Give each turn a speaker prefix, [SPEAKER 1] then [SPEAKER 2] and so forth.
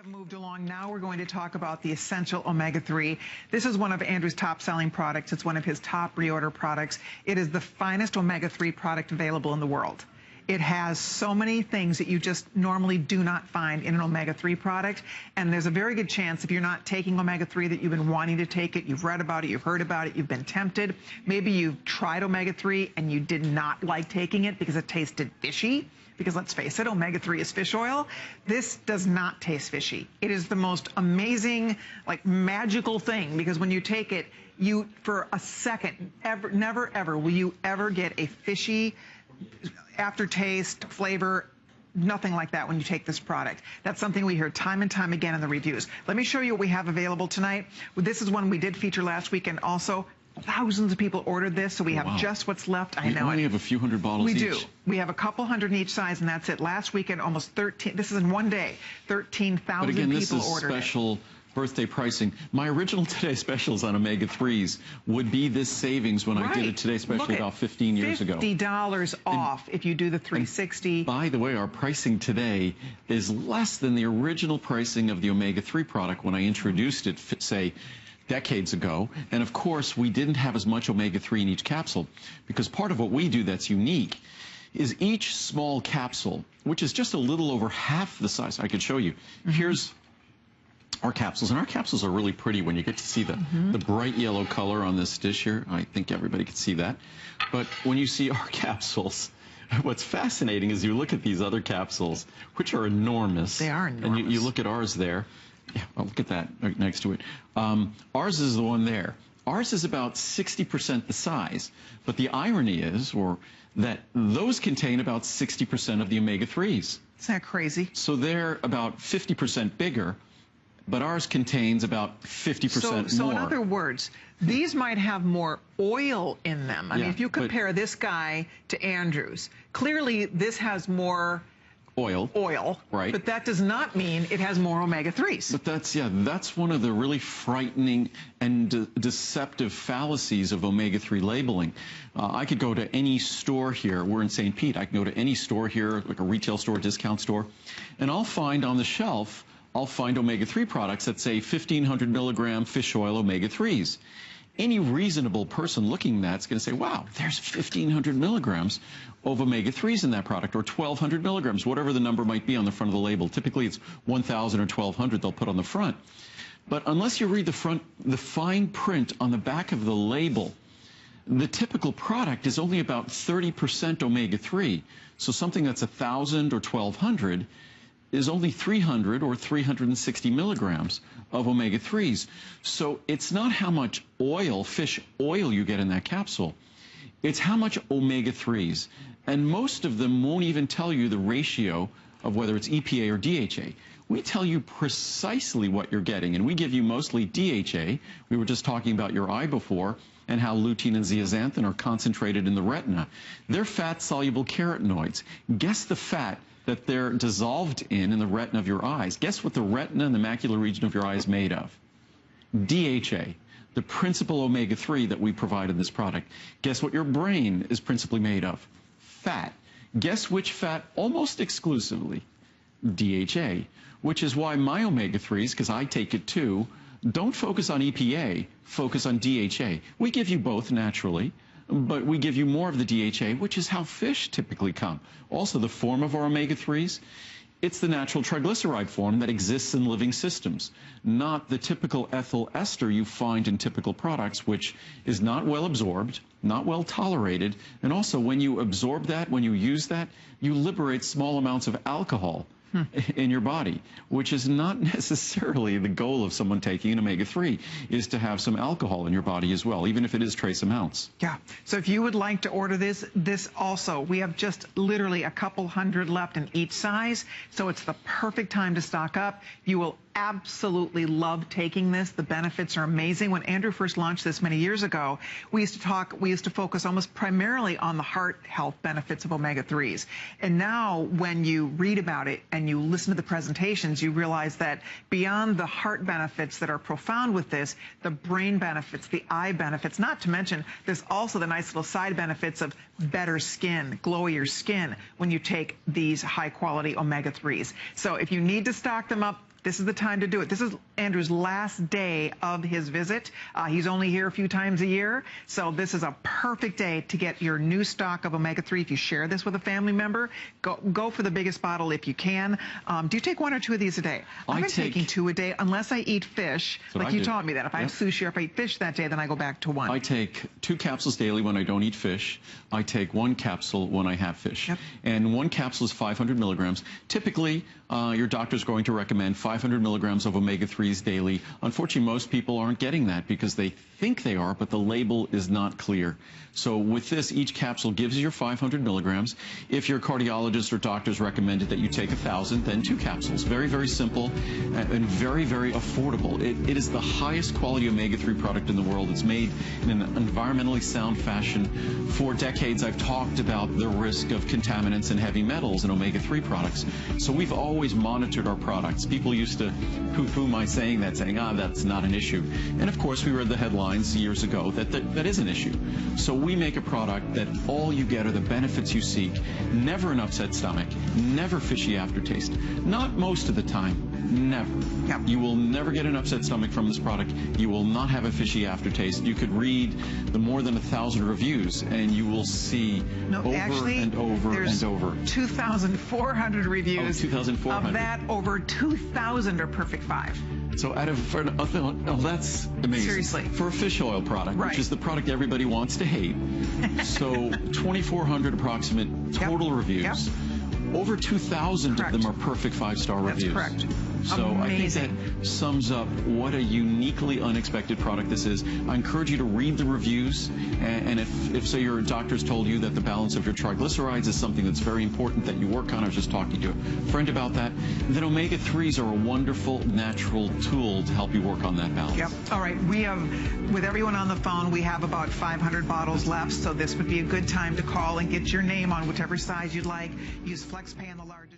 [SPEAKER 1] have moved along. Now we're going to talk about the Essential Omega-3. This is one of Andrew's top-selling products. It's one of his top reorder products. It is the finest Omega-3 product available in the world. It has so many things that you just normally do not find in an Omega-3 product. And there's a very good chance if you're not taking Omega-3 that you've been wanting to take it, you've read about it, you've heard about it, you've been tempted. Maybe you've tried Omega-3 and you did not like taking it because it tasted fishy. Because let's face it, Omega-3 is fish oil. This does not taste fishy. It is the most amazing, like magical thing, because when you take it, you, for a second, never ever will you ever get a fishy aftertaste, flavor, nothing like that when you take this product. That's something we hear time and time again in the reviews. Let me show you what we have available tonight. This is one we did feature last week, and also thousands of people ordered this, so we have just what's left. I know
[SPEAKER 2] we only have a few hundred bottles each.
[SPEAKER 1] We do. We have a couple hundred in each size, and that's it. Last weekend, almost 13, this is in one day, 13,000 people ordered it.
[SPEAKER 2] But again, this is special birthday pricing. My original Today Specials on Omega-3s would be this savings when I did a Today Special about 15 years ago.
[SPEAKER 1] $50 off if you do the 360.
[SPEAKER 2] By the way, our pricing today is less than the original pricing of the Omega-3 product when I introduced it, say, decades ago. And of course, we didn't have as much Omega-3 in each capsule, because part of what we do that's unique is each small capsule, which is just a little over half the size. I could show you. Here's our capsules, and our capsules are really pretty when you get to see the bright yellow color on this dish here. I think everybody can see that. But when you see our capsules, what's fascinating is you look at these other capsules, which are enormous.
[SPEAKER 1] They are enormous.
[SPEAKER 2] And you look at ours there. Yeah, well, look at that right next to it. Ours is the one there. Ours is about 60% the size, but the irony is, that those contain about 60% of the Omega-3s.
[SPEAKER 1] Isn't that crazy?
[SPEAKER 2] So they're about 50% bigger, but ours contains about 50% more.
[SPEAKER 1] So in other words, these might have more oil in them. I mean, if you compare this guy to Andrew's, clearly this has more oil,
[SPEAKER 2] right?
[SPEAKER 1] But that does not mean it has more Omega-3s.
[SPEAKER 2] But that's one of the really frightening and deceptive fallacies of Omega-3 labeling. I could go to any store here. We're in St. Pete. I can go to any store here, like a retail store, discount store, and I'll find on the shelf, I'll find Omega-3 products that say 1,500 milligram fish oil Omega-3s. Any reasonable person looking at that's going to say, wow, there's 1,500 milligrams of Omega-3s in that product, or 1,200 milligrams, whatever the number might be on the front of the label. Typically, it's 1,000 or 1,200 they'll put on the front. But unless you read the fine print on the back of the label, the typical product is only about 30% Omega-3. So something that's 1,000 or 1,200 is only 300 or 360 milligrams of Omega-3s. So it's not how much oil, fish oil, you get in that capsule. It's how much Omega-3s. And most of them won't even tell you the ratio of whether it's EPA or DHA. We tell you precisely what you're getting, and we give you mostly DHA. We were just talking about your eye before, and how lutein and zeaxanthin are concentrated in the retina. They're fat-soluble carotenoids. Guess the fat that they're dissolved in the retina of your eyes. Guess what the retina and the macular region of your eye is made of? DHA, the principal Omega-3 that we provide in this product. Guess what your brain is principally made of? Fat. Guess which fat almost exclusively? DHA, which is why my Omega-3s, because I take it too, don't focus on EPA, focus on DHA. We give you both naturally, but we give you more of the DHA, which is how fish typically come. Also, the form of our Omega-3s, it's the natural triglyceride form that exists in living systems, not the typical ethyl ester you find in typical products, which is not well absorbed, not well tolerated, and also when you absorb that, when you use that, you liberate small amounts of alcohol in your body, which is not necessarily the goal of someone taking an Omega-3, is to have some alcohol in your body as well, even if it is trace amounts.
[SPEAKER 1] Yeah, so if you would like to order this also, we have just literally a couple hundred left in each size, so it's the perfect time to stock up. You will absolutely love taking this. The benefits are amazing. When Andrew first launched this many years ago, we used to focus almost primarily on the heart health benefits of Omega-3s. And now when you read about it and you listen to the presentations, you realize that beyond the heart benefits that are profound with this, the brain benefits, the eye benefits, not to mention there's also the nice little side benefits of better skin, glowier skin when you take these high quality Omega-3s. So if you need to stock them up, This is the time to do it. This is Andrew's last day of his visit. He's only here a few times a year, so this is a perfect day to get your new stock of omega-3. If you share this with a family member, go for the biggest bottle if you can. Do you take 1 or 2 of these a day? I've been taking 2 a day, unless I eat fish, like you taught me that. If I have sushi or if I eat fish that day, then I go back to 1.
[SPEAKER 2] I take 2 capsules daily when I don't eat fish. I take 1 capsule when I have fish.
[SPEAKER 1] Yep.
[SPEAKER 2] And 1 capsule is 500 milligrams. Typically, your doctor's going to recommend 500 milligrams of omega-3s daily. Unfortunately, most people aren't getting that because they think they are, but the label is not clear. So with this, each capsule gives you your 500 milligrams. If your cardiologist or doctor's recommended that you take 1,000, then 2 capsules. Very, very simple and very, very affordable. It is the highest quality omega-3 product in the world. It's made in an environmentally sound fashion. For decades, I've talked about the risk of contaminants and heavy metals in omega-3 products. So we've always monitored our products. People used to poo-poo my saying that, that's not an issue. And of course, we read the headlines years ago that is an issue. So we make a product that all you get are the benefits you seek, never an upset stomach, never fishy aftertaste. Not most of the time. Never.
[SPEAKER 1] Yep.
[SPEAKER 2] You will never get an upset stomach from this product. You will not have a fishy aftertaste. You could read the more than 1,000 reviews and you will see and over and over.
[SPEAKER 1] 2,400 reviews.
[SPEAKER 2] 2,400.
[SPEAKER 1] Of that, over 2,000 are perfect 5.
[SPEAKER 2] So that's amazing.
[SPEAKER 1] Seriously.
[SPEAKER 2] For a fish oil product,
[SPEAKER 1] right,
[SPEAKER 2] which is the product everybody wants to hate. So 2,400 approximate total reviews.
[SPEAKER 1] Yep.
[SPEAKER 2] Over 2,000 of them are perfect 5-star reviews.
[SPEAKER 1] That's correct.
[SPEAKER 2] So
[SPEAKER 1] Amazing.
[SPEAKER 2] I think that sums up what a uniquely unexpected product this is. I encourage you to read the reviews, and if say your doctor's told you that the balance of your triglycerides is something that's very important that you work on, I was just talking to a friend about that, then omega-3s are a wonderful natural tool to help you work on that balance.
[SPEAKER 1] Yep. All right. We have, with everyone on the phone, we have about 500 bottles left, so this would be a good time to call and get your name on whichever size you'd like. Use FlexPay on the largest.